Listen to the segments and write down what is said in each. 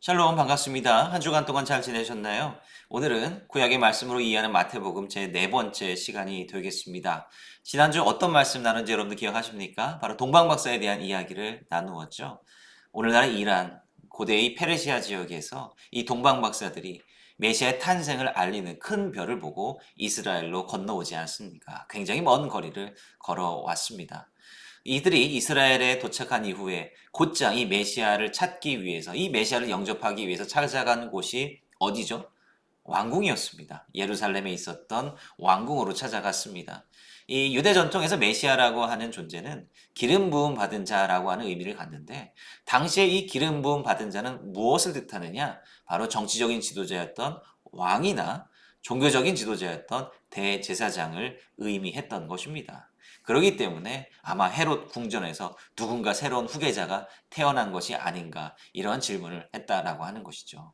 샬롬 반갑습니다. 한 주간 동안 잘 지내셨나요? 오늘은 구약의 말씀으로 이해하는 마태복음 제 네 번째 시간이 되겠습니다. 지난주 어떤 말씀 나눈지 여러분들 기억하십니까? 바로 동방박사에 대한 이야기를 나누었죠. 오늘날 이란, 고대의 페르시아 지역에서 이 동방박사들이 메시아의 탄생을 알리는 큰 별을 보고 이스라엘로 건너오지 않습니까? 굉장히 먼 거리를 걸어왔습니다. 이들이 이스라엘에 도착한 이후에 곧장 이 메시아를 찾기 위해서 이 메시아를 영접하기 위해서 찾아간 곳이 어디죠? 왕궁이었습니다. 예루살렘에 있었던 왕궁으로 찾아갔습니다. 이 유대 전통에서 메시아라고 하는 존재는 기름 부음 받은 자라고 하는 의미를 갖는데 당시에 이 기름 부음 받은 자는 무엇을 뜻하느냐? 바로 정치적인 지도자였던 왕이나 종교적인 지도자였던 대제사장을 의미했던 것입니다. 그렇기 때문에 아마 헤롯 궁전에서 누군가 새로운 후계자가 태어난 것이 아닌가 이런 질문을 했다라고 하는 것이죠.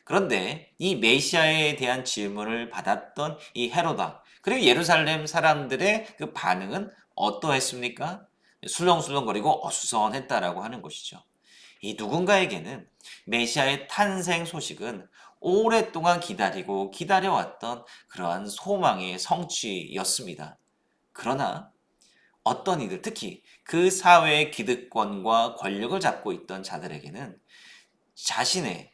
그런데 이 메시아에 대한 질문을 받았던 이 헤로다 그리고 예루살렘 사람들의 그 반응은 어떠했습니까? 술렁술렁거리고 어수선했다라고 하는 것이죠. 이 누군가에게는 메시아의 탄생 소식은 오랫동안 기다리고 기다려왔던 그러한 소망의 성취였습니다. 그러나 어떤 이들, 특히 그 사회의 기득권과 권력을 잡고 있던 자들에게는 자신의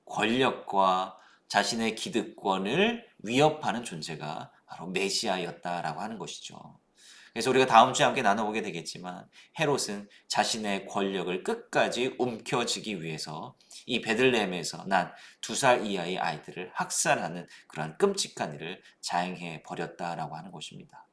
권력과 자신의 기득권을 위협하는 존재가 바로 메시아였다라고 하는 것이죠. 그래서 우리가 다음 주에 함께 나눠보게 되겠지만 헤롯은 자신의 권력을 끝까지 움켜쥐기 위해서 이 베들레헴에서 난 2살 이하의 아이들을 학살하는 그러한 끔찍한 일을 자행해 버렸다라고 하는 것입니다.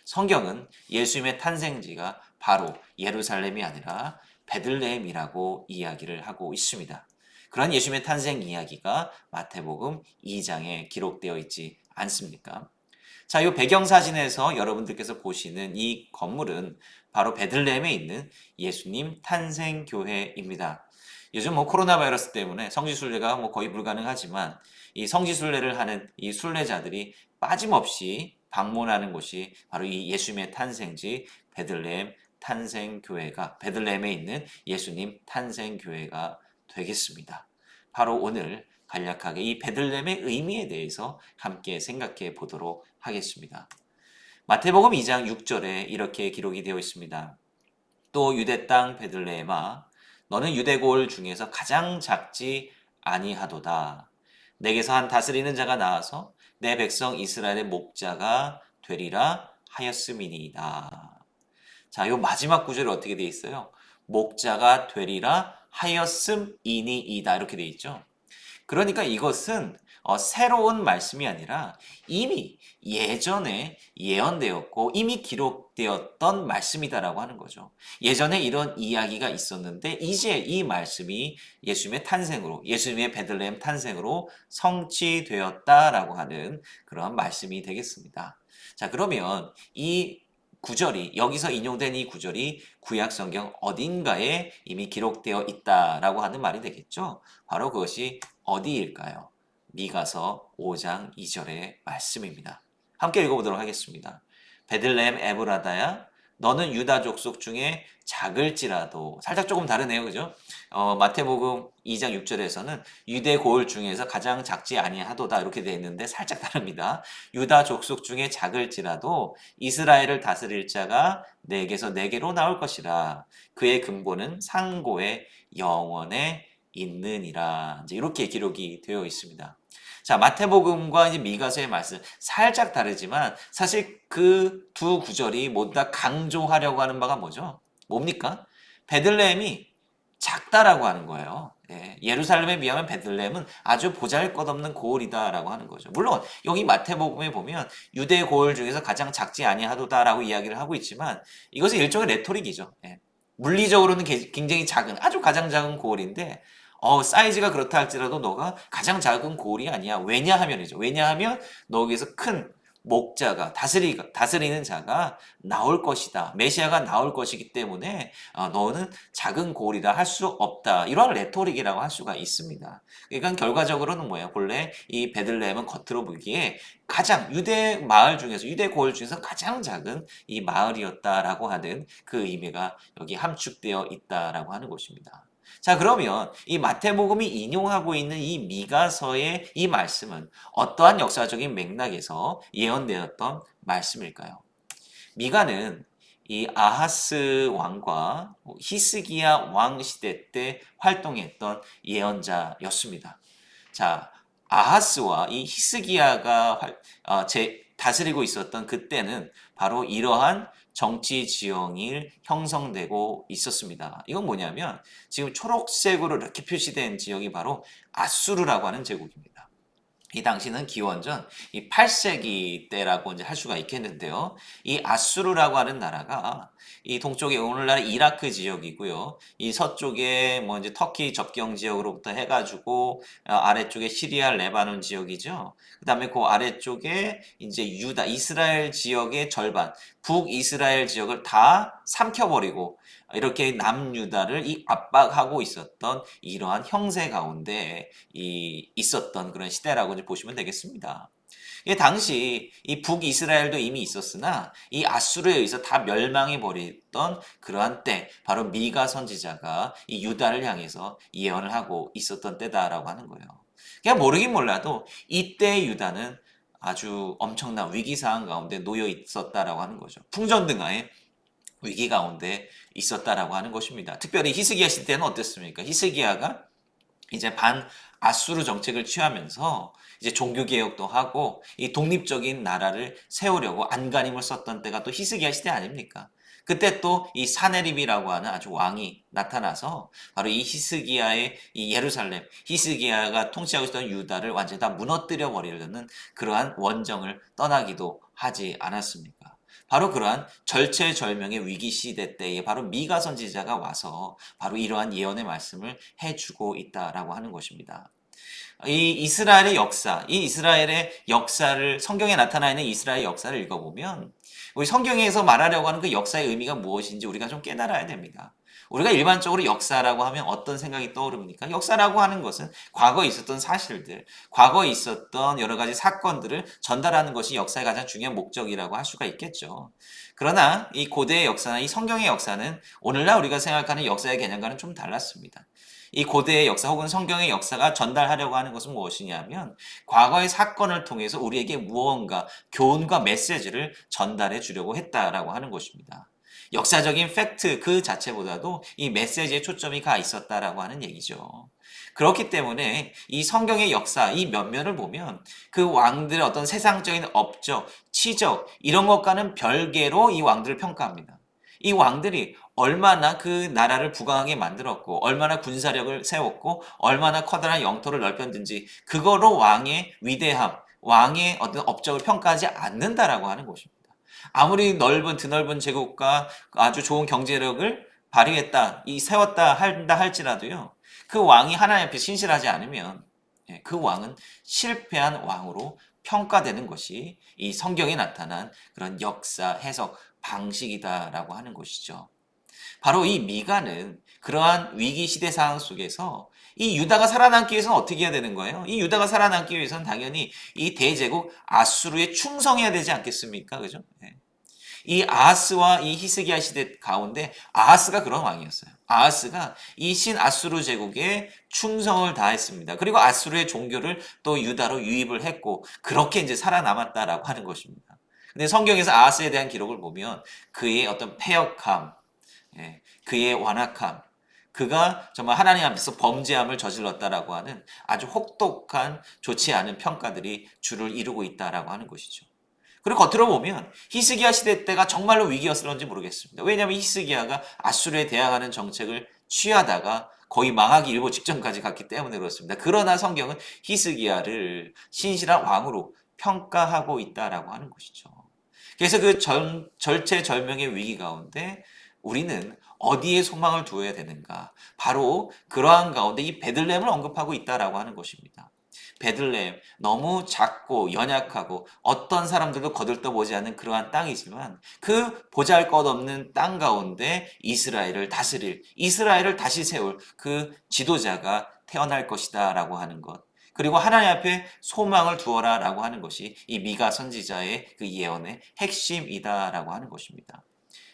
성경은 예수님의 탄생지가 바로 예루살렘이 아니라 베들레헴이라고 이야기를 하고 있습니다. 그러한 예수님의 탄생 이야기가 마태복음 2장에 기록되어 있지 않습니까? 자, 이 배경 사진에서 여러분들께서 보시는 이 건물은 바로 베들레헴에 있는 예수님 탄생 교회입니다. 요즘 코로나 바이러스 때문에 성지 순례가 거의 불가능하지만 이 성지 순례를 하는 이 순례자들이 빠짐없이 방문하는 곳이 바로 이 예수님의 탄생지 베들레헴 탄생교회가 베들레헴에 있는 예수님 탄생교회가 되겠습니다. 바로 오늘 간략하게 이 베들레헴의 의미에 대해서 함께 생각해 보도록 하겠습니다. 마태복음 2장 6절에 이렇게 기록이 되어 있습니다. 또 유대 땅 베들레헴아 너는 유대골 중에서 가장 작지 아니하도다. 내게서 한 다스리는 자가 나와서 내 백성 이스라엘의 목자가 되리라 하였음이니이다. 자, 요 마지막 구절이 어떻게 돼 있어요? 목자가 되리라 하였음이니이다 이렇게 돼 있죠. 그러니까 이것은 새로운 말씀이 아니라 이미 예전에 예언되었고 이미 기록되었던 말씀이다라고 하는 거죠. 예전에 이런 이야기가 있었는데 이제 이 말씀이 예수님의 탄생으로 예수님의 베들레헴 탄생으로 성취되었다라고 하는 그런 말씀이 되겠습니다. 자, 그러면 이 구절이 여기서 인용된 이 구절이 구약 성경 어딘가에 이미 기록되어 있다라고 하는 말이 되겠죠. 바로 그것이 어디일까요? 미가서 5장 2절의 말씀입니다. 함께 읽어보도록 하겠습니다. 베들레헴 에브라다야 너는 유다 족속 중에 작을지라도 살짝 조금 다르네요. 그죠? 마태복음 2장 6절에서는 유대 고을 중에서 가장 작지 아니하도다 이렇게 되어 있는데 살짝 다릅니다. 유다 족속 중에 작을지라도 이스라엘을 다스릴 자가 내게서 내게로 나올 것이라 그의 근본은 상고의 영원에 있느니라. 이제 이렇게 기록이 되어 있습니다. 자, 마태복음과 이제 미가서의 말씀 살짝 다르지만 사실 그 두 구절이 모두 다 강조하려고 하는 바가 뭐죠? 뭡니까? 베들레헴이 작다라고 하는 거예요. 예루살렘에 비하면 베들레헴은 아주 보잘것없는 고을이다라고 하는 거죠. 물론 여기 마태복음에 보면 유대 고을 중에서 가장 작지 아니하도다라고 이야기를 하고 있지만 이것은 일종의 레토릭이죠. 물리적으로는 굉장히 작은 아주 가장 작은 고을인데 사이즈가 그렇다 할지라도 너가 가장 작은 고을이 아니야. 왜냐하면이죠. 왜냐하면 너기에서 큰 목자가 다스리는 자가 나올 것이다. 메시아가 나올 것이기 때문에 너는 작은 고을이라 할 수 없다. 이러한 레토릭이라고 할 수가 있습니다. 그러니까 결과적으로는 뭐예요? 본래 이 베들레헴은 겉으로 보기에 가장 유대 마을 중에서 유대 고을 중에서 가장 작은 이 마을이었다라고 하는 그 의미가 여기 함축되어 있다라고 하는 것입니다. 자, 그러면 이 마태복음이 인용하고 있는 이 미가서의 이 말씀은 어떠한 역사적인 맥락에서 예언되었던 말씀일까요? 미가는 이 아하스 왕과 히스기야 왕 시대 때 활동했던 예언자였습니다. 자, 아하스와 이 히스기야가 다스리고 있었던 그때는 바로 이러한 정치 지형이 형성되고 있었습니다. 이건 뭐냐면 지금 초록색으로 이렇게 표시된 지역이 바로 아수르라고 하는 제국입니다. 이 당시는 기원전 이 8세기 때라고 이제 할 수가 있겠는데요. 이 아수르라고 하는 나라가 이 동쪽에 오늘날 이라크 지역이고요. 이 서쪽에 뭐 이제 터키 접경 지역으로부터 해가지고 아래쪽에 시리아, 레바논 지역이죠. 그다음에 그 아래쪽에 이제 유다, 이스라엘 지역의 절반, 북이스라엘 지역을 다 삼켜버리고 이렇게 남유다를 이 압박하고 있었던 이러한 형세 가운데 있었던 그런 시대라고 이제 보시면 되겠습니다. 이 당시 이 북이스라엘도 이미 있었으나 이 아수르에 의해서 다 멸망해 버렸던 그러한 때 바로 미가 선지자가 이 유다를 향해서 예언을 하고 있었던 때다라고 하는 거예요. 그냥 모르긴 몰라도 이때 유다는 아주 엄청난 위기 상황 가운데 놓여 있었다라고 하는 거죠. 풍전등화에 위기 가운데 있었다라고 하는 것입니다. 특별히 히스기야 시대는 어땠습니까? 히스기야가 이제 반 아수르 정책을 취하면서 이제 종교 개혁도 하고 이 독립적인 나라를 세우려고 안간힘을 썼던 때가 또 히스기야 시대 아닙니까? 그때 또 이 사네립이라고 하는 아주 왕이 나타나서 바로 이 히스기야의 이 예루살렘, 히스기야가 통치하고 있던 유다를 완전히 다 무너뜨려 버리려는 그러한 원정을 떠나기도 하지 않았습니까? 바로 그러한 절체절명의 위기 시대 때에 바로 미가 선지자가 와서 바로 이러한 예언의 말씀을 해주고 있다라고 하는 것입니다. 이 이스라엘의 역사, 이 이스라엘의 역사를 성경에 나타나 있는 이스라엘의 역사를 읽어보면 우리 성경에서 말하려고 하는 그 역사의 의미가 무엇인지 우리가 좀 깨달아야 됩니다. 우리가 일반적으로 역사라고 하면 어떤 생각이 떠오릅니까? 역사라고 하는 것은 과거에 있었던 사실들, 과거에 있었던 여러 가지 사건들을 전달하는 것이 역사의 가장 중요한 목적이라고 할 수가 있겠죠. 그러나 이 고대의 역사나 이 성경의 역사는 오늘날 우리가 생각하는 역사의 개념과는 좀 달랐습니다. 이 고대의 역사 혹은 성경의 역사가 전달하려고 하는 것은 무엇이냐면 과거의 사건을 통해서 우리에게 무언가 교훈과 메시지를 전달해 주려고 했다라고 하는 것입니다. 역사적인 팩트 그 자체보다도 이 메시지에 초점이 가 있었다라고 하는 얘기죠. 그렇기 때문에 이 성경의 역사, 이 면면을 보면 그 왕들의 어떤 세상적인 업적, 치적 이런 것과는 별개로 이 왕들을 평가합니다. 이 왕들이 얼마나 그 나라를 부강하게 만들었고 얼마나 군사력을 세웠고 얼마나 커다란 영토를 넓혔는지 그거로 왕의 위대함, 왕의 어떤 업적을 평가하지 않는다라고 하는 것입니다. 아무리 넓은 드넓은 제국과 아주 좋은 경제력을 발휘했다, 세웠다 한다 할지라도요. 그 왕이 하나님 앞에 신실하지 않으면 그 왕은 실패한 왕으로 평가되는 것이 이 성경에 나타난 그런 역사 해석 방식이다라고 하는 것이죠. 바로 이 미가는 그러한 위기 시대 상황 속에서 이 유다가 살아남기 위해서는 어떻게 해야 되는 거예요? 이 유다가 살아남기 위해서는 당연히 이 대제국 아수르에 충성해야 되지 않겠습니까? 그죠? 네. 이 아하스와 이 히스기야 시대 가운데 아하스가 그런 왕이었어요. 아하스가 이 신아수르 제국에 충성을 다했습니다. 그리고 아수르의 종교를 또 유다로 유입을 했고 그렇게 이제 살아남았다라고 하는 것입니다. 근데 성경에서 아하스에 대한 기록을 보면 그의 어떤 패역함, 그의 완악함, 그가 정말 하나님 앞에서 범죄함을 저질렀다라고 하는 아주 혹독한 좋지 않은 평가들이 주를 이루고 있다라고 하는 것이죠. 그리고 겉으로 보면 히스기야 시대 때가 정말로 위기였을런지 모르겠습니다. 왜냐하면 히스기야가 아수르에 대항하는 정책을 취하다가 거의 망하기 일보 직전까지 갔기 때문에 그렇습니다. 그러나 성경은 히스기야를 신실한 왕으로 평가하고 있다라고 하는 것이죠. 그래서 그 절체절명의 위기 가운데 우리는 어디에 소망을 두어야 되는가? 바로 그러한 가운데 이 베들레헴을 언급하고 있다라고 하는 것입니다. 베들레헴 너무 작고 연약하고 어떤 사람들도 거들떠보지 않는 그러한 땅이지만 그 보잘것없는 땅 가운데 이스라엘을 다스릴 이스라엘을 다시 세울 그 지도자가 태어날 것이다 라고 하는 것 그리고 하나님 앞에 소망을 두어라 라고 하는 것이 이 미가 선지자의 그 예언의 핵심이다 라고 하는 것입니다.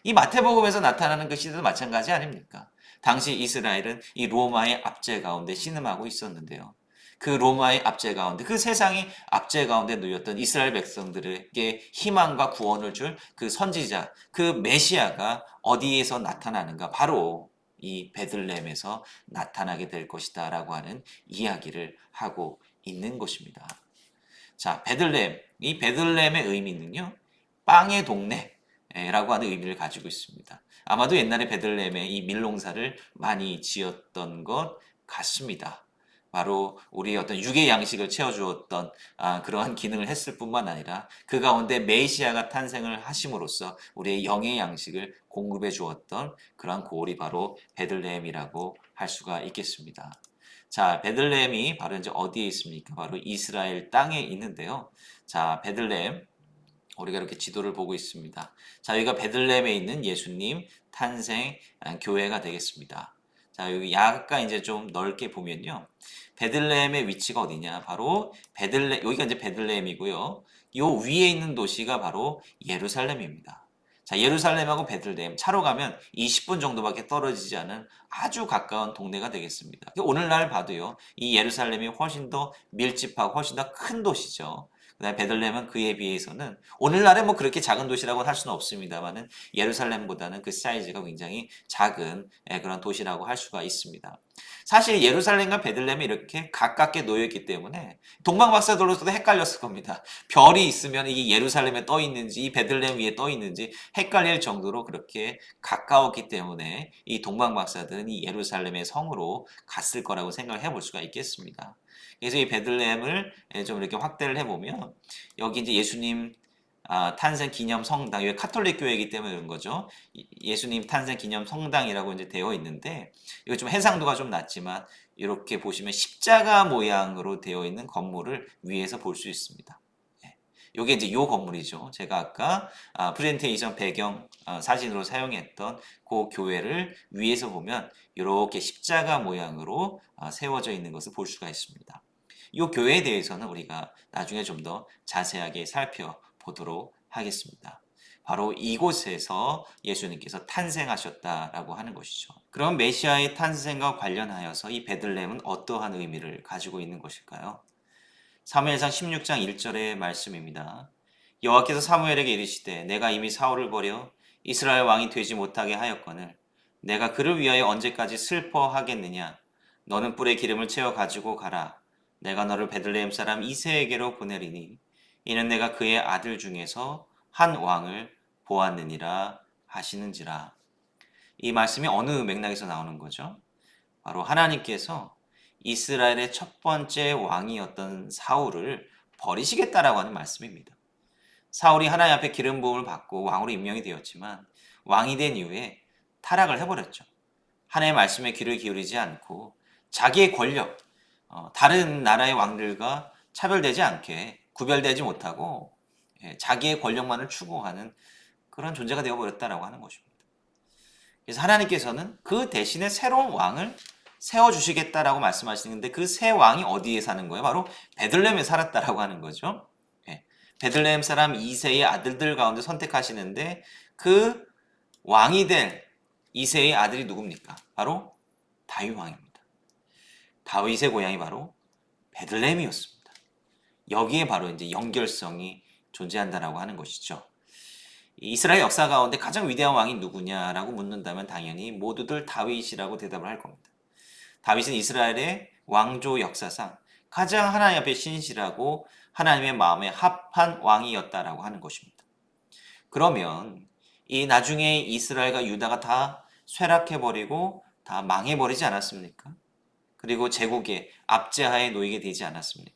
이 마태복음에서 나타나는 그 시대도 마찬가지 아닙니까? 당시 이스라엘은 이 로마의 압제 가운데 신음하고 있었는데요. 그 로마의 압제 가운데, 그 세상의 압제 가운데 놓였던 이스라엘 백성들에게 희망과 구원을 줄 그 선지자, 그 메시아가 어디에서 나타나는가? 바로 이 베들레헴에서 나타나게 될 것이다라고 하는 이야기를 하고 있는 것입니다. 자, 베들레헴. 이 베들레헴의 의미는요, 빵의 동네라고 하는 의미를 가지고 있습니다. 아마도 옛날에 베들레헴에 이 밀농사를 많이 지었던 것 같습니다. 바로 우리의 어떤 육의 양식을 채워주었던 그러한 기능을 했을 뿐만 아니라 그 가운데 메시아가 탄생을 하심으로써 우리의 영의 양식을 공급해 주었던 그러한 고을이 바로 베들레헴이라고 할 수가 있겠습니다. 자, 베들레헴이 바로 이제 어디에 있습니까? 바로 이스라엘 땅에 있는데요. 자, 베들레헴. 우리가 이렇게 지도를 보고 있습니다. 자, 여기가 베들레헴에 있는 예수님 탄생 교회가 되겠습니다. 자, 여기 약간 이제 좀 넓게 보면요. 베들레헴의 위치가 어디냐? 바로 여기가 이제 베들레헴이고요. 요 위에 있는 도시가 바로 예루살렘입니다. 자, 예루살렘하고 베들레헴 차로 가면 20분 정도밖에 떨어지지 않은 아주 가까운 동네가 되겠습니다. 오늘날 봐도요, 이 예루살렘이 훨씬 더 밀집하고 훨씬 더 큰 도시죠. 그다음에 베들레헴은 그에 비해서는 오늘날에 뭐 그렇게 작은 도시라고 할 수는 없습니다만은 예루살렘보다는 그 사이즈가 굉장히 작은 그런 도시라고 할 수가 있습니다. 사실 예루살렘과 베들레헴이 이렇게 가깝게 놓여 있기 때문에 동방박사들로서도 헷갈렸을 겁니다. 별이 있으면 이게 예루살렘에 떠 있는지 이 베들레헴 위에 떠 있는지 헷갈릴 정도로 그렇게 가까웠기 때문에 이 동방박사들은 이 예루살렘의 성으로 갔을 거라고 생각을 해볼 수가 있겠습니다. 그래서 이 베들레헴을 좀 이렇게 확대를 해보면 여기 이제 예수님 탄생 기념 성당, 이게 카톨릭 교회이기 때문에 그런 거죠. 예수님 탄생 기념 성당이라고 이제 되어 있는데 이거 좀 해상도가 좀 낮지만 이렇게 보시면 십자가 모양으로 되어 있는 건물을 위에서 볼 수 있습니다. 이게 이제 요 건물이죠. 제가 아까 프레젠테이션 배경 사진으로 사용했던 그 교회를 위에서 보면 이렇게 십자가 모양으로 세워져 있는 것을 볼 수가 있습니다. 이 교회에 대해서는 우리가 나중에 좀 더 자세하게 살펴보도록 하겠습니다. 바로 이곳에서 예수님께서 탄생하셨다라고 하는 것이죠. 그럼 메시아의 탄생과 관련하여서 이 베들레헴은 어떠한 의미를 가지고 있는 것일까요? 사무엘상 16장 1절의 말씀입니다. 여호와께서 사무엘에게 이르시되 내가 이미 사울을 버려 이스라엘 왕이 되지 못하게 하였거늘 내가 그를 위하여 언제까지 슬퍼하겠느냐? 너는 뿔에 기름을 채워 가지고 가라. 내가 너를 베들레헴 사람 이새에게로 보내리니 이는 내가 그의 아들 중에서 한 왕을 보았느니라 하시는지라. 이 말씀이 어느 맥락에서 나오는 거죠? 바로 하나님께서 이스라엘의 첫 번째 왕이었던 사울을 버리시겠다라고 하는 말씀입니다. 사울이 하나님 앞에 기름 부음을 받고 왕으로 임명이 되었지만 왕이 된 이후에 타락을 해버렸죠. 하나님의 말씀에 귀를 기울이지 않고 자기의 권력, 다른 나라의 왕들과 차별되지 않게 구별되지 못하고 자기의 권력만을 추구하는 그런 존재가 되어버렸다라고 하는 것입니다. 그래서 하나님께서는 그 대신에 새로운 왕을 세워주시겠다라고 말씀하시는데 그 새 왕이 어디에 사는 거예요? 바로 베들레헴에 살았다라고 하는 거죠. 베들레헴 사람 이새의 아들들 가운데 선택하시는데 그 왕이 될 이새의 아들이 누굽니까? 바로 다윗 왕입니다. 다윗의 고향이 바로 베들레헴이었습니다. 여기에 바로 이제 연결성이 존재한다라고 하는 것이죠. 이스라엘 역사 가운데 가장 위대한 왕이 누구냐라고 묻는다면 당연히 모두들 다윗이라고 대답을 할 겁니다. 다윗은 이스라엘의 왕조 역사상 가장 하나님 앞에 신실하고 하나님의 마음에 합한 왕이었다라고 하는 것입니다. 그러면 이 나중에 이스라엘과 유다가 다 쇠락해버리고 다 망해버리지 않았습니까? 그리고 제국의 압제하에 놓이게 되지 않았습니까?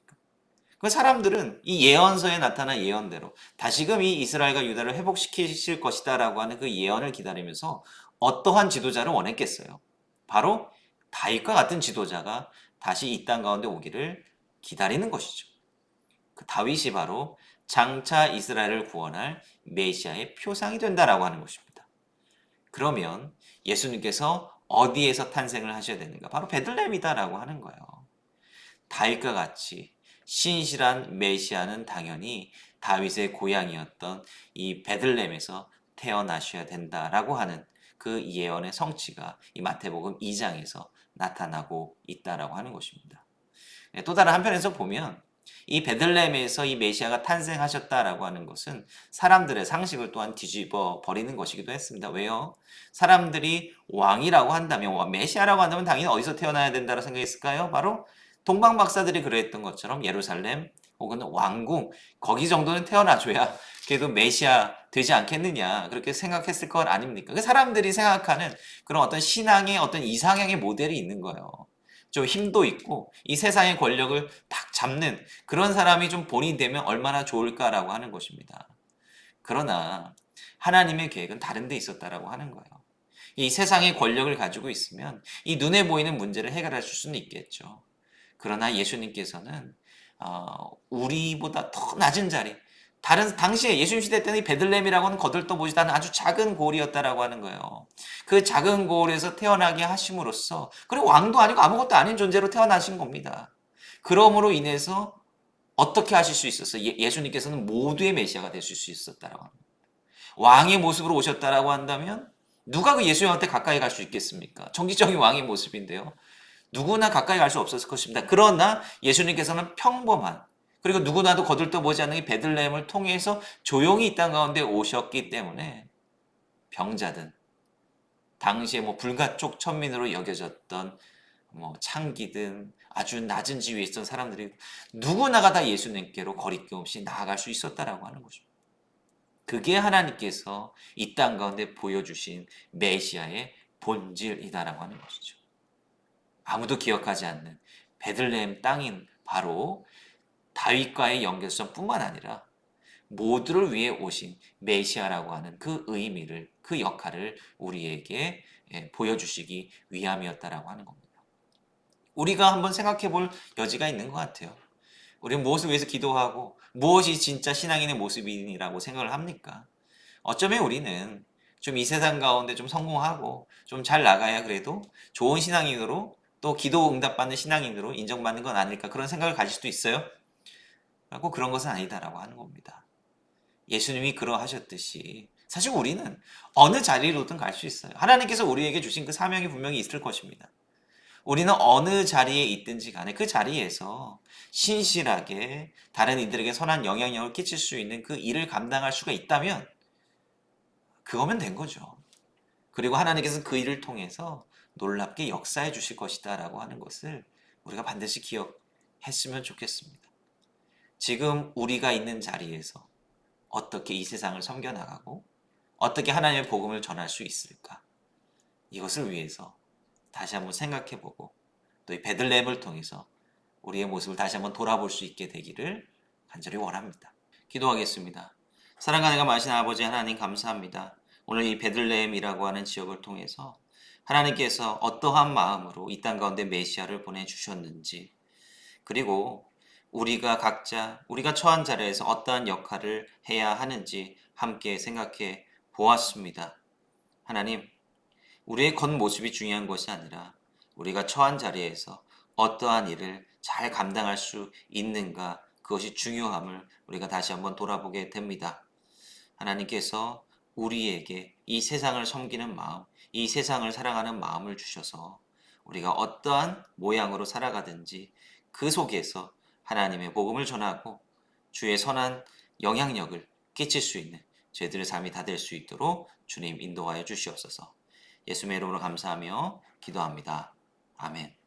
그 사람들은 이 예언서에 나타난 예언대로 다시금 이 이스라엘과 유다를 회복시키실 것이다라고 하는 그 예언을 기다리면서 어떠한 지도자를 원했겠어요? 바로 다윗과 같은 지도자가 다시 이 땅 가운데 오기를 기다리는 것이죠. 그 다윗이 바로 장차 이스라엘을 구원할 메시아의 표상이 된다라고 하는 것입니다. 그러면 예수님께서 어디에서 탄생을 하셔야 되는가? 바로 베들레헴이다라고 하는 거예요. 다윗과 같이 신실한 메시아는 당연히 다윗의 고향이었던 이 베들레헴에서 태어나셔야 된다라고 하는 그 예언의 성취가 이 마태복음 2장에서 나타나고 있다라고 하는 것입니다. 또 다른 한편에서 보면 이 베들레헴에서 이 메시아가 탄생하셨다라고 하는 것은 사람들의 상식을 또한 뒤집어 버리는 것이기도 했습니다. 왜요? 사람들이 왕이라고 한다면, 메시아라고 한다면 당연히 어디서 태어나야 된다고 생각했을까요? 바로 동방박사들이 그랬던 것처럼 예루살렘 혹은 왕궁, 거기 정도는 태어나줘야 그래도 메시아 되지 않겠느냐, 그렇게 생각했을 것 아닙니까? 그 사람들이 생각하는 그런 어떤 신앙의 어떤 이상향의 모델이 있는 거예요. 좀 힘도 있고 이 세상의 권력을 딱 잡는 그런 사람이 좀 본이 되면 얼마나 좋을까라고 하는 것입니다. 그러나 하나님의 계획은 다른 데 있었다라고 하는 거예요. 이 세상의 권력을 가지고 있으면 이 눈에 보이는 문제를 해결할 수는 있겠죠. 그러나 예수님께서는 우리보다 더 낮은 자리, 다른 당시에 예수님 시대 때는 이 베들레헴이라고 하는 거들떠보지도 않은 아주 작은 고을이었다라고 하는 거예요. 그 작은 고을에서 태어나게 하심으로써, 그리고 왕도 아니고 아무것도 아닌 존재로 태어나신 겁니다. 그러므로 인해서 어떻게 하실 수 있었어요? 예수님께서는 모두의 메시아가 되실 수 있었다라고 합니다. 왕의 모습으로 오셨다라고 한다면 누가 그 예수님한테 가까이 갈 수 있겠습니까? 정치적인 왕의 모습인데요. 누구나 가까이 갈 수 없었을 것입니다. 그러나 예수님께서는 평범한, 그리고 누구나도 거들떠보지 않는 이 베들레헴을 통해서 조용히 이 땅 가운데 오셨기 때문에 병자든 당시에 불가촉 천민으로 여겨졌던 창기든 아주 낮은 지위에 있던 사람들이 누구나가 다 예수님께로 거리낌 없이 나아갈 수 있었다라고 하는 거죠. 그게 하나님께서 이 땅 가운데 보여주신 메시아의 본질이다라고 하는 것이죠. 아무도 기억하지 않는 베들레헴 땅인 바로 다윗과의 연결선뿐만 아니라 모두를 위해 오신 메시아라고 하는 그 의미를, 그 역할을 우리에게 보여주시기 위함이었다라고 하는 겁니다. 우리가 한번 생각해 볼 여지가 있는 것 같아요. 우리는 무엇을 위해서 기도하고 무엇이 진짜 신앙인의 모습이라고 생각을 합니까? 어쩌면 우리는 좀 이 세상 가운데 좀 성공하고 좀 잘 나가야 그래도 좋은 신앙인으로, 또 기도 응답받는 신앙인으로 인정받는 건 아닐까, 그런 생각을 가질 수도 있어요. 꼭 그런 것은 아니다라고 하는 겁니다. 예수님이 그러하셨듯이 사실 우리는 어느 자리로든 갈 수 있어요. 하나님께서 우리에게 주신 그 사명이 분명히 있을 것입니다. 우리는 어느 자리에 있든지 간에 그 자리에서 신실하게 다른 이들에게 선한 영향력을 끼칠 수 있는 그 일을 감당할 수가 있다면 그거면 된 거죠. 그리고 하나님께서는 그 일을 통해서 놀랍게 역사해 주실 것이다 라고 하는 것을 우리가 반드시 기억했으면 좋겠습니다. 지금 우리가 있는 자리에서 어떻게 이 세상을 섬겨나가고 어떻게 하나님의 복음을 전할 수 있을까? 이것을 위해서 다시 한번 생각해보고 또 이 베들레헴을 통해서 우리의 모습을 다시 한번 돌아볼 수 있게 되기를 간절히 원합니다. 기도하겠습니다. 사랑과 내가 마신 아버지 하나님, 감사합니다. 오늘 이 베들레헴이라고 하는 지역을 통해서 하나님께서 어떠한 마음으로 이 땅 가운데 메시아를 보내주셨는지, 그리고 우리가 각자 우리가 처한 자리에서 어떠한 역할을 해야 하는지 함께 생각해 보았습니다. 하나님, 우리의 겉모습이 중요한 것이 아니라 우리가 처한 자리에서 어떠한 일을 잘 감당할 수 있는가, 그것이 중요함을 우리가 다시 한번 돌아보게 됩니다. 하나님께서 우리에게 이 세상을 섬기는 마음, 이 세상을 사랑하는 마음을 주셔서 우리가 어떠한 모양으로 살아가든지 그 속에서 하나님의 복음을 전하고 주의 선한 영향력을 끼칠 수 있는 저희들의 삶이 다 될 수 있도록 주님 인도하여 주시옵소서. 예수님의 이름으로 감사하며 기도합니다. 아멘.